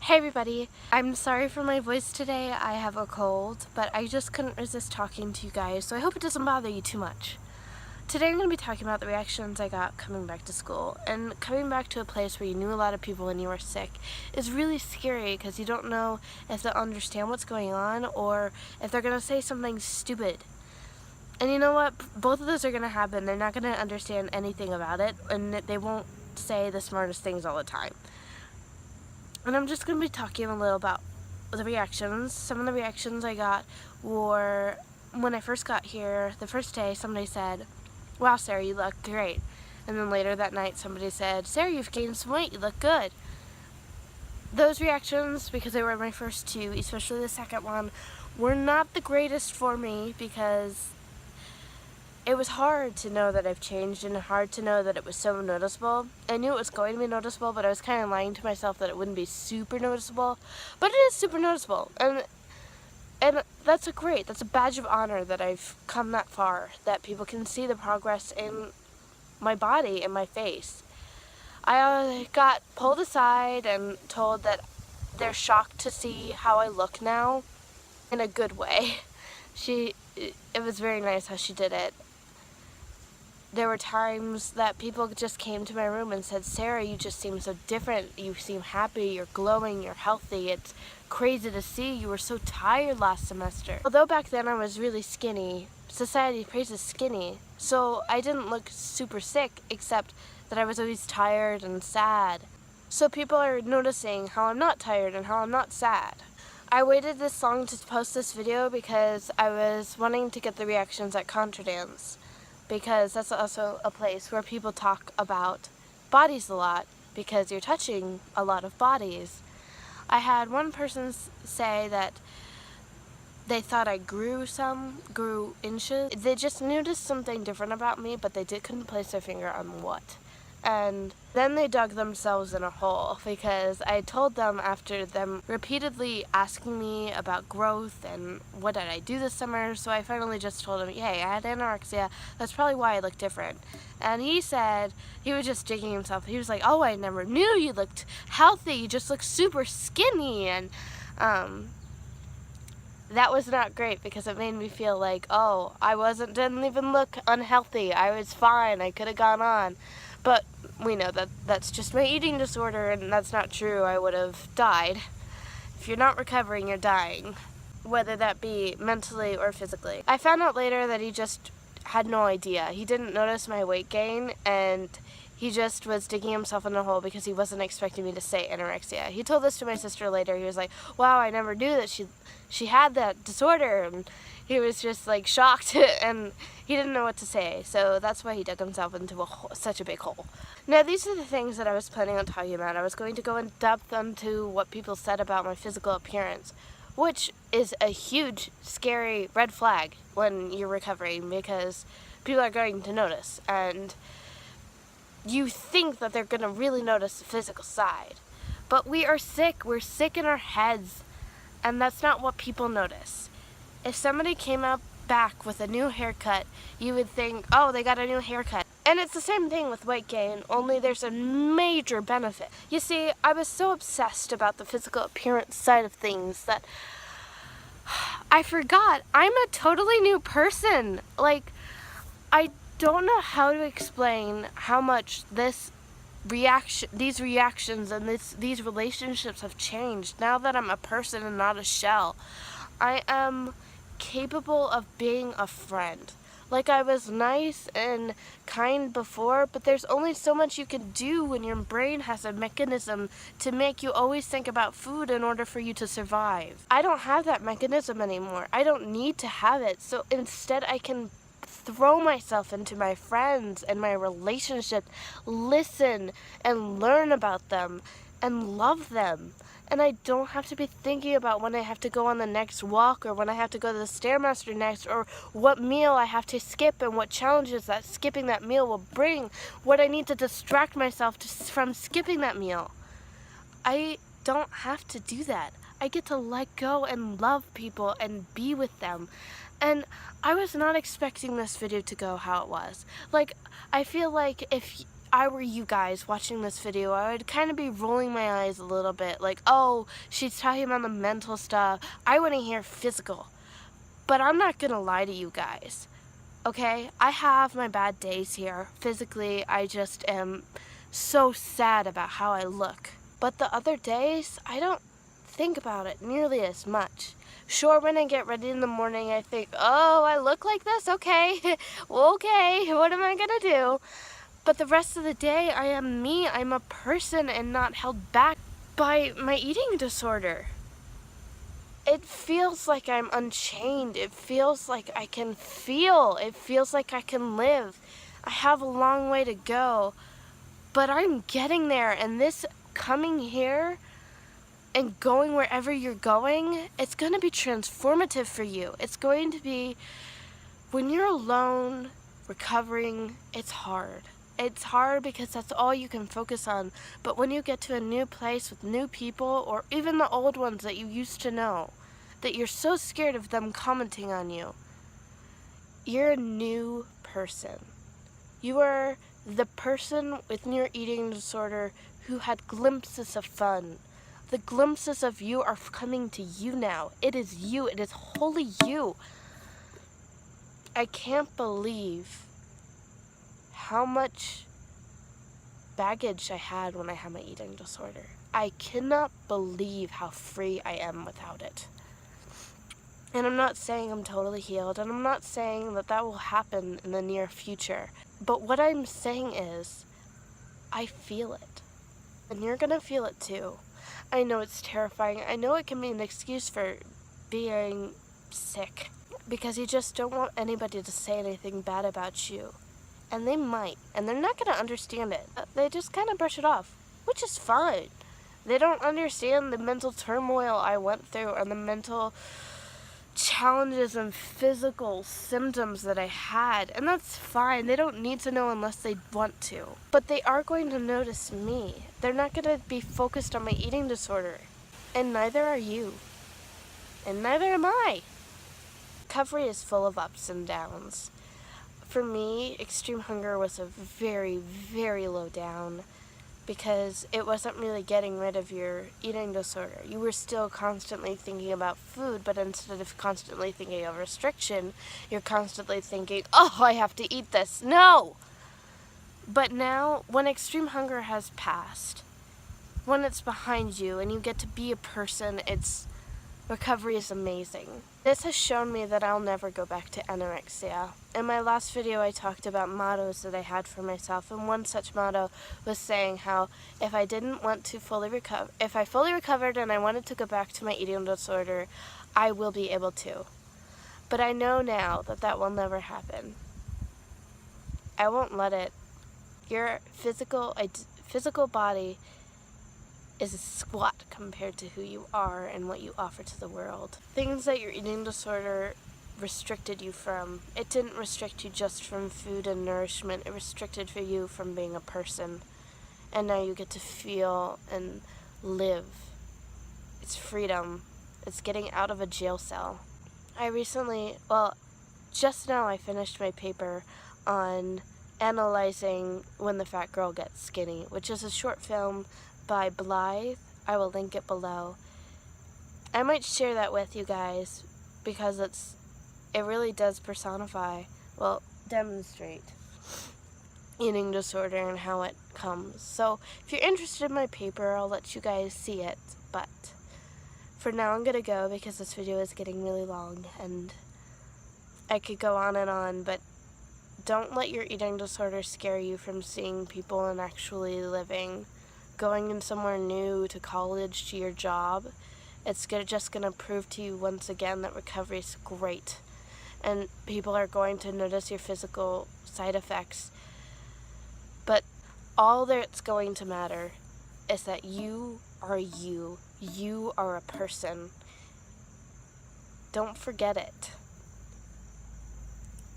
Hey everybody, I'm sorry for my voice today. I have a cold, but I just couldn't resist talking to you guys, so I hope it doesn't bother you too much. Today I'm going to be talking about the reactions I got coming back to school, and coming back to a place where you knew a lot of people when you were sick is really scary because you don't know if they'll understand what's going on or if they're going to say something stupid. And you know what? Both of those are going to happen. They're not going to understand anything about it, and they won't say the smartest things all the time. And I'm just going to be talking a little about the reactions. Some of the reactions I got were when I first got here, the first day, somebody said, "Wow, Sarah, you look great." And then later that night, somebody said, "Sarah, you've gained some weight, you look good." Those reactions, because they were my first two, especially the second one, were not the greatest for me because it was hard to know that I've changed and hard to know that it was so noticeable. I knew it was going to be noticeable, but I was kind of lying to myself that it wouldn't be super noticeable. But it is super noticeable, and that's that's a badge of honor that I've come that far, that people can see the progress in my body and my face. I got pulled aside and told that they're shocked to see how I look now, in a good way. It was very nice how she did it. There were times that people just came to my room and said, "Sarah, you just seem so different. You seem happy, you're glowing, you're healthy. It's crazy to see. You were so tired last semester." Although back then I was really skinny, society praises skinny, so I didn't look super sick, except that I was always tired and sad. So people are noticing how I'm not tired and how I'm not sad. I waited this long to post this video because I was wanting to get the reactions at Contradance, because that's also a place where people talk about bodies a lot because you're touching a lot of bodies. I had one person say that they thought I grew inches. They just noticed something different about me, but they couldn't place their finger on what. And then they dug themselves in a hole because I told them, after them repeatedly asking me about growth and what did I do this summer, so I finally just told him, "Hey, I had anorexia, that's probably why I look different." And he said, he was just digging himself, he was like, "Oh, I never knew you looked healthy, you just look super skinny." And that was not great because it made me feel like, oh, didn't even look unhealthy. I was fine. I could have gone on. But we know that that's just my eating disorder, and that's not true. I would have died. If you're not recovering, you're dying, whether that be mentally or physically. I found out later that he just had no idea. He didn't notice my weight gain, and he just was digging himself in a hole because he wasn't expecting me to say anorexia. He told this to my sister later. He was like, "Wow, I never knew that she had that disorder." And he was just like shocked and he didn't know what to say. So that's why he dug himself into such a big hole. Now, these are the things that I was planning on talking about. I was going to go in depth into what people said about my physical appearance, which is a huge, scary red flag when you're recovering because people are going to notice, and you think that they're going to really notice the physical side. But we are sick. We're sick in our heads, and that's not what people notice. If somebody came up back with a new haircut, you would think, "Oh, they got a new haircut." And it's the same thing with weight gain, only there's a major benefit. You see, I was so obsessed about the physical appearance side of things that I forgot I'm a totally new person. Like, I don't know how to explain how much these reactions and these relationships have changed now that I'm a person and not a shell. I am capable of being a friend. Like, I was nice and kind before, but there's only so much you can do when your brain has a mechanism to make you always think about food in order for you to survive. I don't have that mechanism anymore. I don't need to have it, so instead I can throw myself into my friends and my relationships, listen and learn about them and love them. And I don't have to be thinking about when I have to go on the next walk or when I have to go to the Stairmaster next, or what meal I have to skip and what challenges that skipping that meal will bring, what I need to distract myself from skipping that meal. I don't have to do that. I get to let go and love people and be with them. And I was not expecting this video to go how it was. Like, I feel like if I were you guys watching this video, I would kind of be rolling my eyes a little bit, like, oh, she's talking about the mental stuff. I want to hear physical. But I'm not going to lie to you guys, okay? I have my bad days here. Physically, I just am so sad about how I look. But the other days, I don't think about it nearly as much. Sure, when I get ready in the morning, I think, oh, I look like this? Okay, okay, what am I gonna do? But the rest of the day, I am me. I'm a person and not held back by my eating disorder. It feels like I'm unchained. It feels like I can feel. It feels like I can live. I have a long way to go, but I'm getting there, and this coming here and going wherever you're going, it's going to be transformative for you. It's going to be, when you're alone, recovering, it's hard. It's hard because that's all you can focus on. But when you get to a new place with new people, or even the old ones that you used to know, that you're so scared of them commenting on you, you're a new person. You are the person with your eating disorder who had glimpses of fun. The glimpses of you are coming to you now. It is you. It is wholly you. I can't believe how much baggage I had when I had my eating disorder. I cannot believe how free I am without it. And I'm not saying I'm totally healed, and I'm not saying that that will happen in the near future. But what I'm saying is, I feel it. And you're gonna feel it too. I know it's terrifying. I know it can be an excuse for being sick, because you just don't want anybody to say anything bad about you. And they might, and they're not gonna understand it. They just kind of brush it off, which is fine. They don't understand the mental turmoil I went through, and the mental challenges and physical symptoms that I had, and that's fine. They don't need to know unless they want to. But they are going to notice me. They're not going to be focused on my eating disorder. And neither are you. And neither am I. Recovery is full of ups and downs. For me, extreme hunger was a very, very low down, because it wasn't really getting rid of your eating disorder. You were still constantly thinking about food, but instead of constantly thinking of restriction, you're constantly thinking, oh, I have to eat this. No! But now, when extreme hunger has passed, when it's behind you and you get to be a person, recovery is amazing. This has shown me that I'll never go back to anorexia. In my last video, I talked about mottos that I had for myself, and one such motto was saying how if I fully recovered and I wanted to go back to my eating disorder, I will be able to. But I know now that that will never happen. I won't let it. Your physical body is a squat compared to who you are and what you offer to the world. Things that your eating disorder restricted you from, it didn't restrict you just from food and nourishment, it restricted for you from being a person. And now you get to feel and live. It's freedom. It's getting out of a jail cell. Just now I finished my paper on analyzing When the Fat Girl Gets Skinny, which is a short film by Blythe. I will link it below. I might share that with you guys because it really does demonstrate eating disorder and how it comes. So if you're interested in my paper, I'll let you guys see it. But for now, I'm gonna go because this video is getting really long and I could go on, but don't let your eating disorder scare you from seeing people and actually living. Going in somewhere new, to college, to your job, it's just going to prove to you once again that recovery is great. And people are going to notice your physical side effects. But all that's going to matter is that you are you. You are a person. Don't forget it.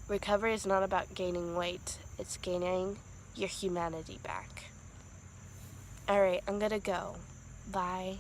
Recovery is not about gaining weight. It's gaining your humanity back. Alright, I'm gonna go. Bye.